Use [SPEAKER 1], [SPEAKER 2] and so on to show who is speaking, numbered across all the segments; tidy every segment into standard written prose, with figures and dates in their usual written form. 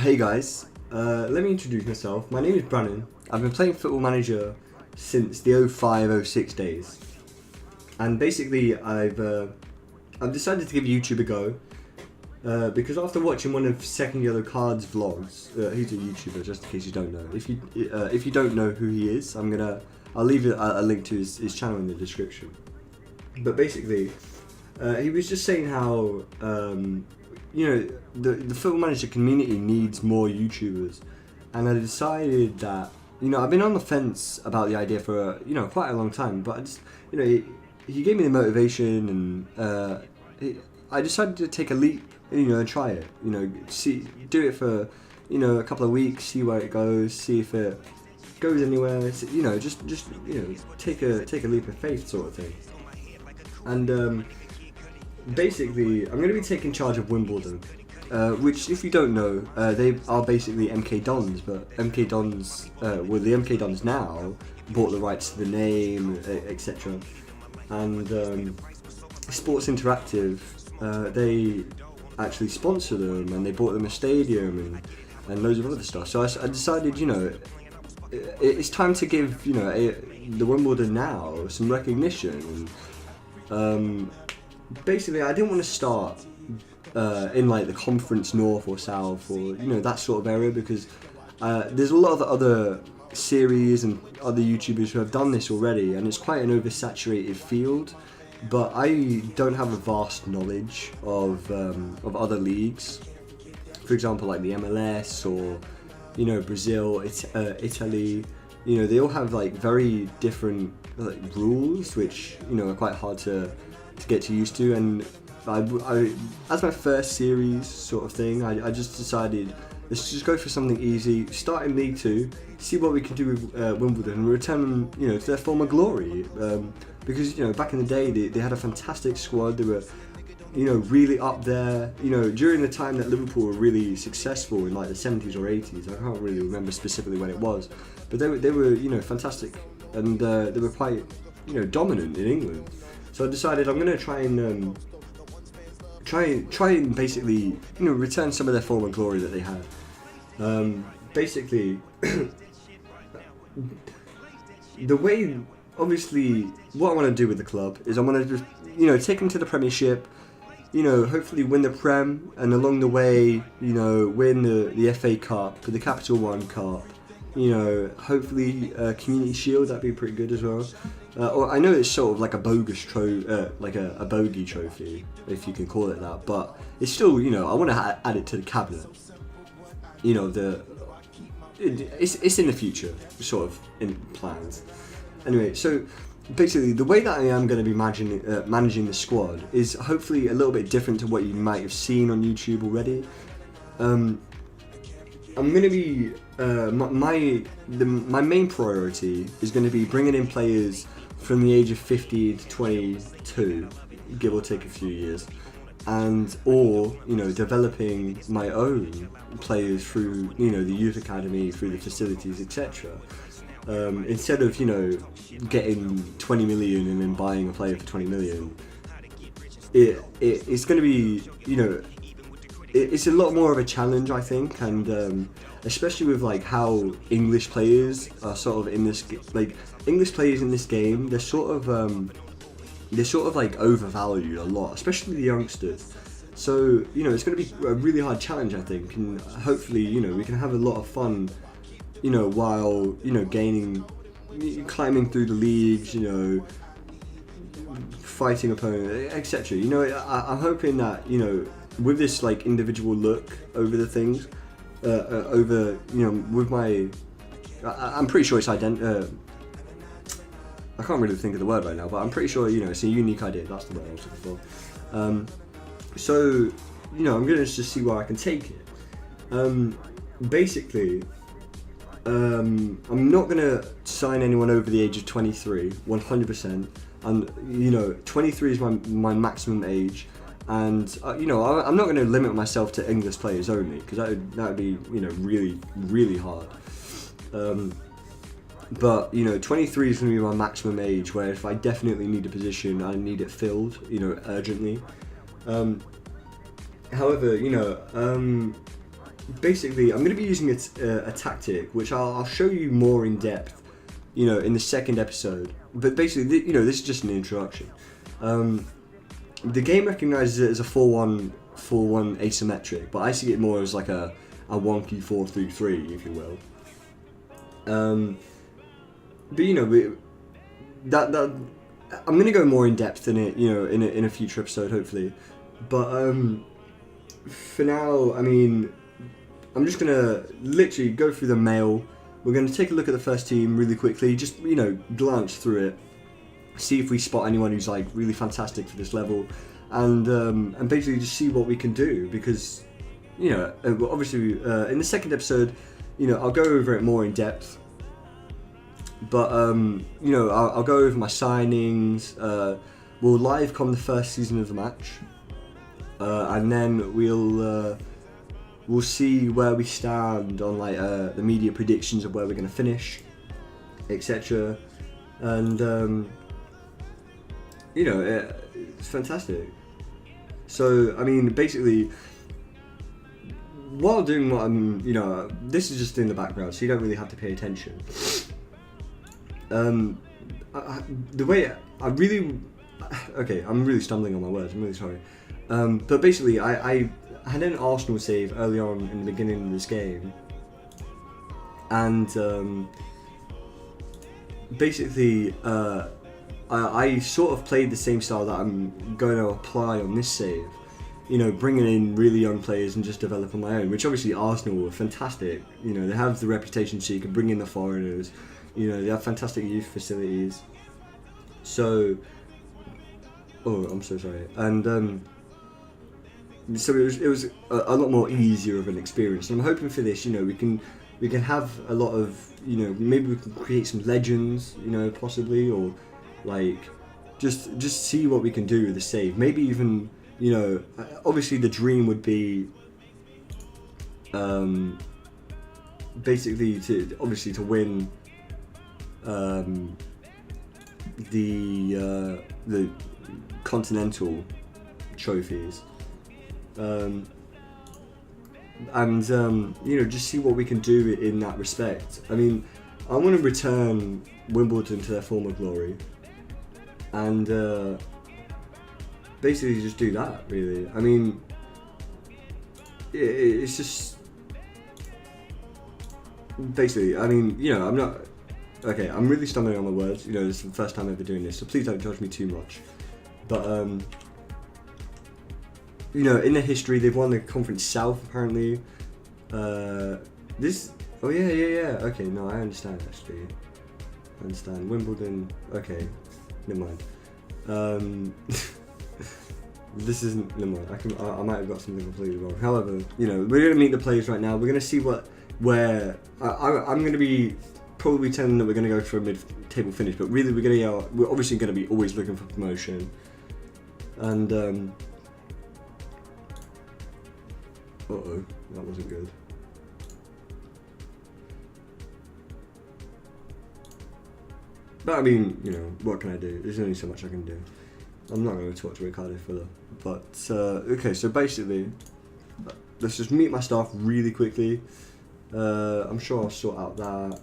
[SPEAKER 1] Hey guys, let me introduce myself. My name is Brannon. I've been playing Football Manager since the 05-06 days, and basically I've decided to give YouTube a go because after watching one of Second Yellow Card's vlogs, he's a YouTuber just in case you don't know. If you don't know who he is, I'll leave a link to his channel in the description. But basically, he was just saying how the Football Manager community needs more YouTubers, and I decided that I've been on the fence about the idea for quite a long time, but I just he gave me the motivation, and I decided to take a leap and try it. Do it for a couple of weeks, see where it goes, see if it goes anywhere. Just take a leap of faith sort of thing. And basically, I'm going to be taking charge of Wimbledon, which, if you don't know, they are basically MK Dons, but MK Dons, the MK Dons now bought the rights to the name, etc. And Sports Interactive, they actually sponsor them, and they bought them a stadium and loads of other stuff. So I decided, it's time to give the Wimbledon now some recognition. And basically, I didn't want to start in like the Conference North or South or that sort of area, because there's a lot of other series and other YouTubers who have done this already, and it's quite an oversaturated field. But I don't have a vast knowledge of other leagues, for example, like the MLS or Brazil, Italy. They all have like very different rules, which are quite hard to get used to. And I as my first series sort of thing, I just decided, let's just go for something easy, start in League 2, see what we can do with Wimbledon, and return them to their former glory. Because back in the day, they had a fantastic squad. They were really up there. During the time that Liverpool were really successful in like the 70s or 80s. I can't really remember specifically when it was, but they were fantastic, and they were quite dominant in England. So I decided I'm going to try and basically return some of their former glory that they had. Basically, the way, obviously, what I want to do with the club is I want to just take them to the Premiership. Hopefully win the Prem, and along the way, win the FA Cup, the Capital One Cup. Hopefully Community Shield, that'd be pretty good as well. Or I know it's sort of like a bogus like a bogey trophy, if you can call it that, but it's still, I want to add it to the cabinet. It's in the future, sort of in plans. Anyway, so basically, the way that I am going to be managing the squad is hopefully a little bit different to what you might have seen on YouTube already. I'm going to be my main priority is going to be bringing in players from the age of 15 to 22, give or take a few years, or developing my own players through the youth academy, through the facilities, etc. Instead of getting 20 million and then buying a player for 20 million, it's going to be it's a lot more of a challenge, I think, and especially with like how English players are sort of in this English players in this game, they're sort of like overvalued a lot, especially the youngsters. So it's going to be a really hard challenge, I think, and hopefully we can have a lot of fun while climbing through the leagues, fighting opponents, etc. I'm hoping that with this like individual look over the things, with my, I'm pretty sure it's I can't really think of the word right now, but I'm pretty sure it's a unique idea. That's the word I was looking for. So I'm gonna just see where I can take it. Basically, I'm not gonna sign anyone over the age of 23, 100%. And 23 is my maximum age. And I'm not going to limit myself to English players only, because that would be really, really hard. But 23 is going to be my maximum age, where if I definitely need a position, I need it filled, urgently. However, basically, I'm going to be using a tactic which I'll show you more in depth, you know, in the second episode. But basically, you know, this is just an introduction. The game recognizes it as a 4-1 asymmetric, but I see it more as like a wonky 4-3-3, if you will. But you know, that I'm gonna go more in depth in it, you know, in a future episode, hopefully. But for now, I mean, I'm just gonna literally go through the mail. We're gonna take a look at the first team really quickly, just, you know, glance through it, see if we spot anyone who's like really fantastic for this level, and basically just see what we can do, because, you know, obviously in the second episode, you know, I'll go over it more in depth. But you know, I'll go over my signings. We'll live com the first season of the match, and then we'll see where we stand on like the media predictions of where we're going to finish, etc. And you know, it's fantastic. So I mean, basically, while doing what I'm, you know, this is just in the background, so you don't really have to pay attention. The way I'm really stumbling on my words, I'm really sorry. But basically, I had an Arsenal save early on in the beginning of this game, and basically, I sort of played the same style that I'm going to apply on this save. You know, bringing in really young players and just develop on my own, which obviously Arsenal are fantastic. You know, they have the reputation so you can bring in the foreigners. You know, they have fantastic youth facilities. So, oh, I'm so sorry. And so it was a lot more easier of an experience. And I'm hoping for this, you know, we can have a lot of, you know, maybe we can create some legends, you know, possibly, or like just see what we can do with the save. Maybe even, you know, obviously the dream would be basically to win the continental trophies, and you know, just see what we can do in that respect. I mean, I want to return Wimbledon to their former glory, and basically just do that, really. I mean, it's just basically, I mean, you know, I'm really stumbling on my words. You know, this is the first time ever doing this, so please don't judge me too much. But you know, in the history, they've won the Conference South apparently. Oh yeah. Okay, no, I understand actually. I understand. Wimbledon. Okay, never mind. This isn't. Never mind. I might have got something completely wrong. However, you know, we're gonna meet the players right now. We're gonna see where I'm gonna be. Probably telling them that we're going to go for a mid-table finish, but really we're obviously going to be always looking for promotion. And that wasn't good. But I mean, you know, what can I do? There's only so much I can do. I'm not going to talk to Ricardo further. But okay, so basically, let's just meet my staff really quickly. I'm sure I'll sort out that.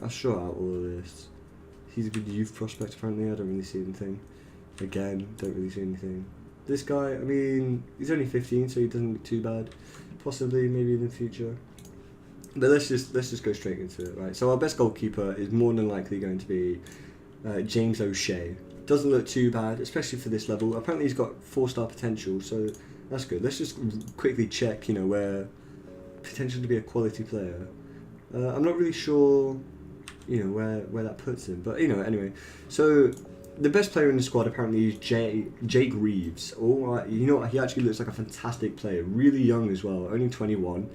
[SPEAKER 1] I'll sort out all of this. He's a good youth prospect apparently. I don't really see anything. Again, don't really see anything. This guy, I mean, he's only 15, so he doesn't look too bad. Possibly, maybe in the future. But let's just go straight into it, right? So our best goalkeeper is more than likely going to be James O'Shea. Doesn't look too bad, especially for this level. Apparently he's got 4-star potential, so that's good. Let's just quickly check, you know, where potential to be a quality player. I'm not really sure, you know, where that puts him, but you know, anyway. So the best player in the squad apparently is Jake Reeves. Oh, you know what? He actually looks like a fantastic player. Really young as well, only 21.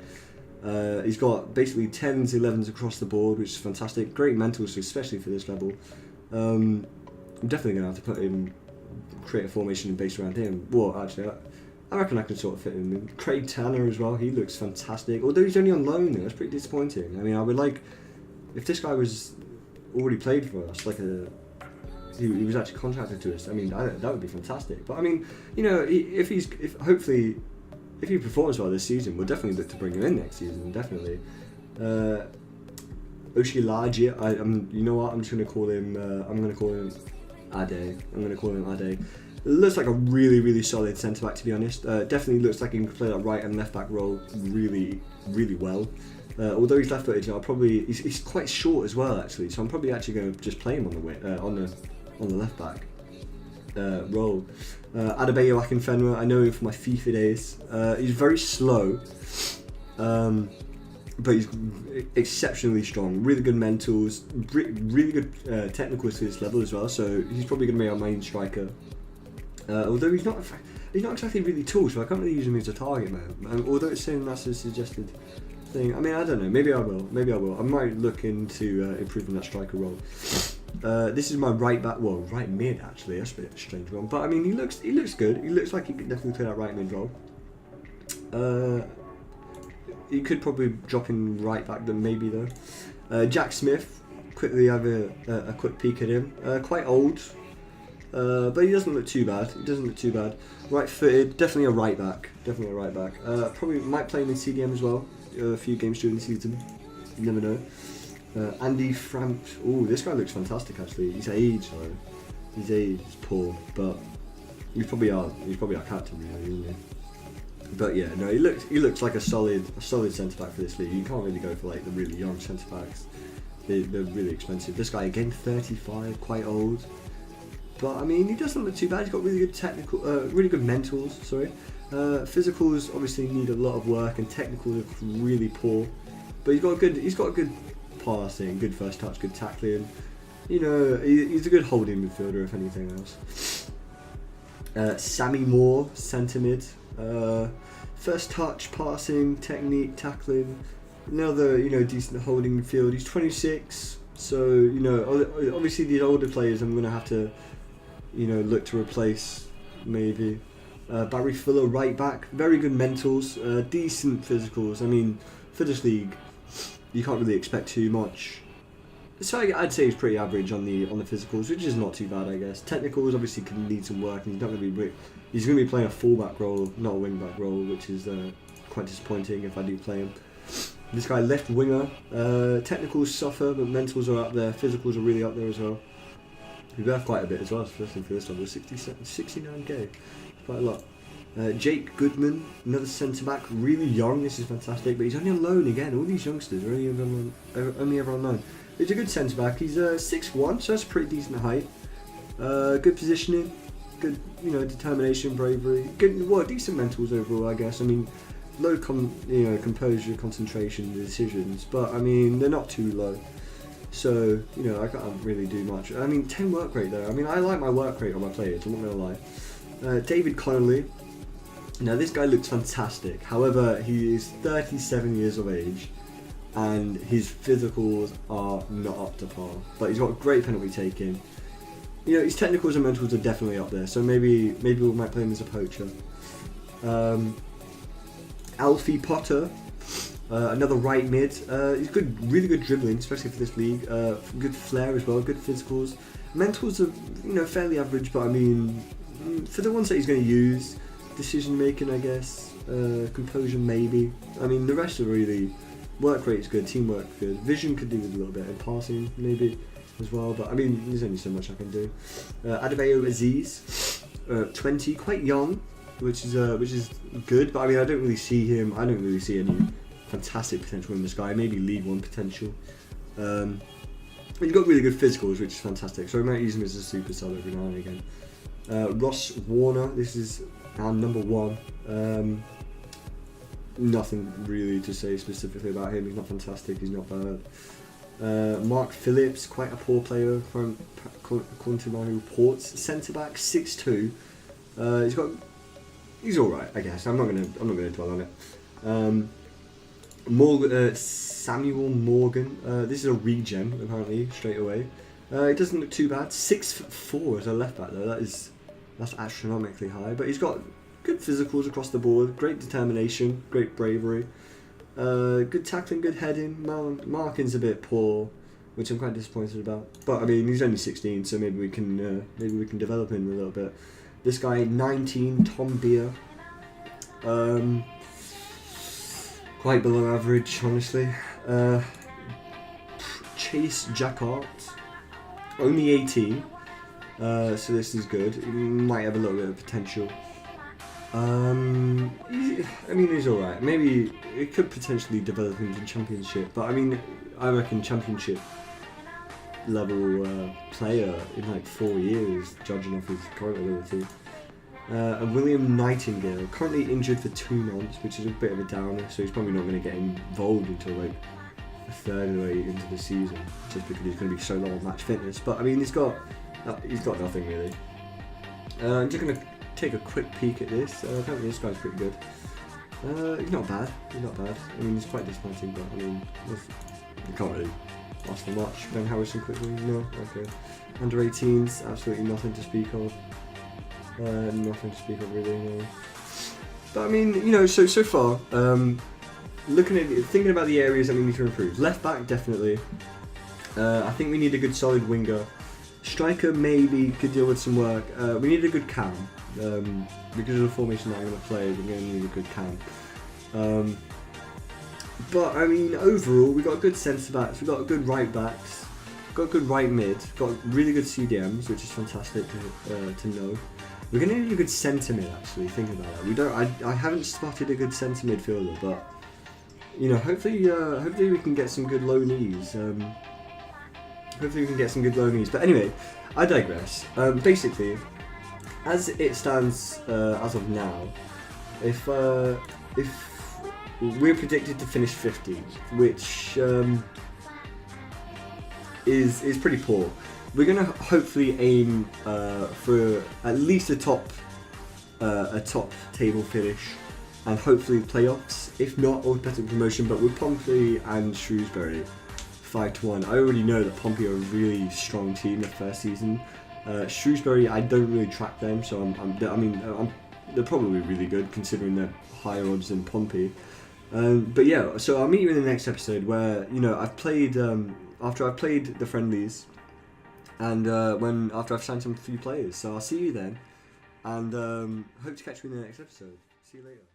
[SPEAKER 1] He's got basically 10s, 11s across the board, which is fantastic. Great mentals, especially for this level. I'm definitely gonna have to create a formation based around him. Well, actually, I reckon I can sort of fit him in. Craig Tanner as well, he looks fantastic. Although he's only on loan though, that's pretty disappointing. I mean, I would like, if this guy was already played for us, like he was actually contracted to us, I mean, that would be fantastic. But I mean, you know, if hopefully, if he performs well this season, we'll definitely look to bring him in next season. Definitely. Oshilaji, you know what? I'm just gonna call him. I'm gonna call him Ade. It looks like a really solid centre back, to be honest. Definitely looks like he can play that right and left back role really well. Although he's left-footed, he's quite short as well, actually. So I'm probably actually going to just play him on the left back role. Adebayo Akinfenwa, I know him from my FIFA days. He's very slow, but he's exceptionally strong. Really good mentals, really good technicals to this level as well. So he's probably going to be our main striker. Although he's not exactly really tall, so I can't really use him as a target man. Although it's saying that's a suggested thing. I mean, I don't know. Maybe I will. I might look into improving that striker role. This is my right back. Well, right mid actually. That's a bit of a strange one. But I mean, he looks good. He looks like he could definitely play that right mid role. He could probably drop in right back then, maybe though. Jack Smith. Quickly have a quick peek at him. Quite old. But he doesn't look too bad. Right-footed, definitely a right back. Probably might play him in CDM as well. A few games during the season. You never know. Andy Frank. Oh, this guy looks fantastic actually. He's aged though. He's poor, but he's probably our captain really, isn't he? But yeah, no, he looks like a solid centre back for this league. You can't really go for like the really young centre backs. They're really expensive. This guy again, 35, quite old. But I mean, he doesn't look too bad. He's got really good really good mentals. Physicals obviously need a lot of work, and technicals are really poor. But he's got good passing, good first touch, good tackling. You know, he's a good holding midfielder if anything else. Sammy Moore, centre mid. First touch, passing, technique, tackling. Another decent holding midfield. He's 26. So obviously these older players I'm gonna have to look to replace maybe. Barry Fuller, right back, very good mentals, decent physicals. I mean, for this league, you can't really expect too much. So I'd say he's pretty average on the physicals, which is not too bad, I guess. Technicals obviously can need some work, and he's going to be playing a fullback role, not a wingback role, which is quite disappointing if I do play him. This guy, left winger, technicals suffer, but mentals are up there. Physicals are really up there as well. We've got quite a bit as well, especially for this level. 69k, quite a lot. Jake Goodman, another centre back, really young. This is fantastic, but he's only on loan again. All these youngsters are only ever on loan. He's a good centre back. He's 6'1", so that's a pretty decent height. Good positioning, good determination, bravery. Good, decent mentals overall, I guess. I mean, low composure, concentration, decisions, but I mean they're not too low. So, I can't really do much. I mean, 10 work rate though. I mean, I like my work rate on my players, I'm not going to lie. David Connolly. Now, this guy looks fantastic. However, he is 37 years of age, and his physicals are not up to par. But he's got great penalty taking. His technicals and mentals are definitely up there. So maybe we might play him as a poacher. Alfie Potter. Another right mid. He's good, really good dribbling, especially for this league. Good flair as well, good physicals. Mentals are, fairly average, but I mean, for the ones that he's going to use, decision making, I guess. Composure, maybe. I mean, the rest are really. Work rate's good, teamwork's good. Vision could do with a little bit, and passing maybe as well. But I mean, there's only so much I can do. Adebayo Aziz, 20, quite young, which is good. But I mean, I don't really see any fantastic potential in this guy. Maybe League One potential. He's got really good physicals, which is fantastic. So I might use him as a super sub every now and again. Ross Warner. This is our number 1. Nothing really to say specifically about him. He's not fantastic.'s not bad. Mark Phillips, quite a poor player from according to my reports. Centre back, 6'2". He's all right, I guess. I'm not gonna dwell on it. Samuel Morgan. This is a regen apparently straight away. It doesn't look too bad. 6'4" as a left back though. That's astronomically high. But he's got good physicals across the board. Great determination. Great bravery. Good tackling. Good heading. Marking's a bit poor, which I'm quite disappointed about. But I mean, he's only 16, so maybe we can develop him a little bit. This guy, 19, Tom Beer. Quite below average, honestly. Chase Jacquard, only 18, so this is good. He might have a little bit of potential. I mean, he's alright. Maybe it could potentially develop into Championship, but I mean, I reckon Championship level player in like 4 years, judging off his current ability. And William Nightingale, currently injured for 2 months, which is a bit of a downer, so he's probably not going to get involved until like a third way into the season, just because he's going to be so low on match fitness. But I mean, he's got nothing really. I'm just going to take a quick peek at this. Apparently this guy's pretty good. He's not bad. I mean, he's quite disappointing, but I mean, you can't really ask for much. Ben Harrison quickly, no, okay. Under 18s, absolutely nothing to speak of. Nothing to speak of really, no. But I mean, you know, so far, thinking about the areas that we need to improve. Left back, definitely. I think we need a good solid winger. Striker maybe could deal with some work. We need a good cam. Because of the formation that I'm going to play, we're going to need a good cam. But I mean, overall, we've got good centre backs, we've got good right backs, got good right mid, got really good CDMs, which is fantastic to know. We're going to need a good centre mid, actually, thinking about that. I haven't spotted a good centre midfielder, but you know, hopefully we can get some good low knees. But anyway, I digress. Basically, as it stands as of now, if we're predicted to finish 15th, which is pretty poor. We're gonna hopefully aim for at least a top table finish, and hopefully playoffs. If not, automatic promotion. But with Pompey and Shrewsbury, 5-1. I already know that Pompey are a really strong team their first season. Shrewsbury, I don't really track them, so they're probably really good considering they're higher odds than Pompey. But yeah, so I'll meet you in the next episode where, you know, I've played after I've played the friendlies, and after I've signed some few players. So I'll see you then, and hope to catch you in the next episode. See you later.